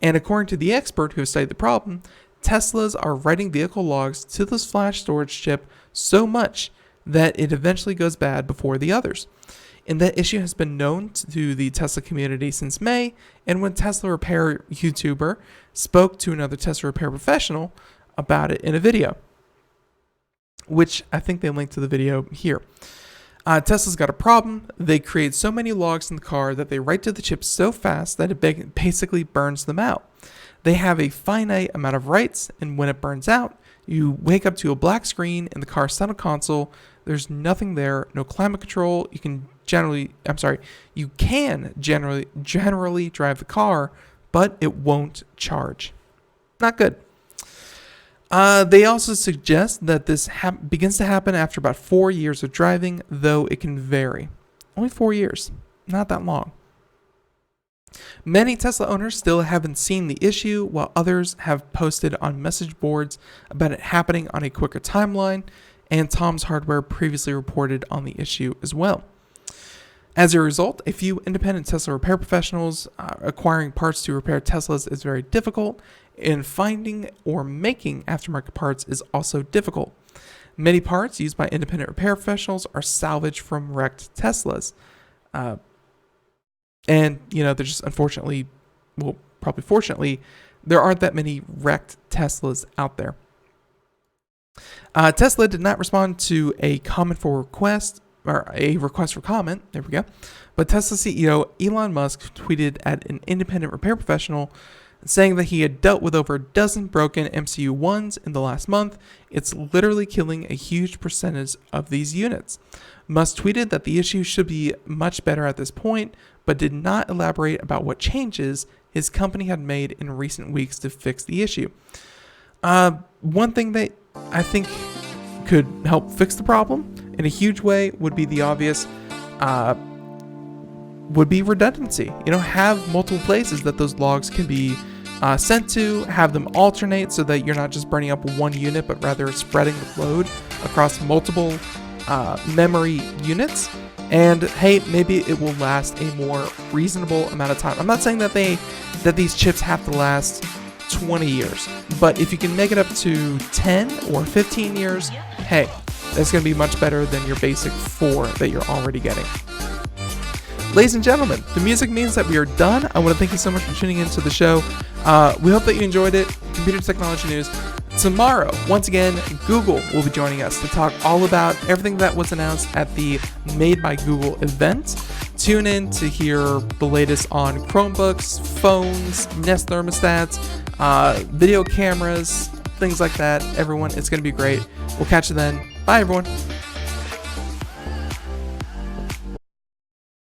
and according to the expert who has studied the problem, Teslas are writing vehicle logs to this flash storage chip so much that it eventually goes bad before the others. And that issue has been known to the Tesla community since May, and when Tesla repair YouTuber spoke to another Tesla repair professional about it in a video, which I think they linked to the video here. Tesla's got a problem. They create so many logs in the car that they write to the chip so fast that it basically burns them out. They have a finite amount of writes, and when it burns out, you wake up to a black screen in the car center console. There's nothing there, no climate control. You can generally drive the car, but it won't charge. Not good. They also suggest that this begins to happen after about 4 years of driving, though it can vary. Only 4 years, not that long. Many Tesla owners still haven't seen the issue, while others have posted on message boards about it happening on a quicker timeline, and Tom's Hardware previously reported on the issue as well. As a result, a few independent Tesla repair professionals acquiring parts to repair Teslas is very difficult, and finding or making aftermarket parts is also difficult. Many parts used by independent repair professionals are salvaged from wrecked Teslas. And, there's just fortunately, there aren't that many wrecked Teslas out there. Tesla did not respond to a request for comment. There we go. But Tesla CEO Elon Musk tweeted at an independent repair professional saying that he had dealt with over a dozen broken MCU1s in the last month. It's literally killing a huge percentage of these units. Musk tweeted that the issue should be much better at this point, but did not elaborate about what changes his company had made in recent weeks to fix the issue. One thing that I think could help fix the problem in a huge way would be the obvious, would be redundancy. Have multiple places that those logs can be sent to, have them alternate so that you're not just burning up one unit, but rather spreading the load across multiple memory units. And hey, maybe it will last a more reasonable amount of time. I'm not saying that these chips have to last 20 years, but if you can make it up to 10 or 15 years, hey, that's going to be much better than your basic 4 that you're already getting. Ladies and gentlemen, the music means that we are done. I want to thank you so much for tuning into the show. We hope that you enjoyed it. Computer Technology News. Tomorrow, once again, Google will be joining us to talk all about everything that was announced at the Made by Google event. Tune in to hear the latest on Chromebooks, phones, Nest thermostats, video cameras, things like that. Everyone, it's going to be great. We'll catch you then. Bye, everyone.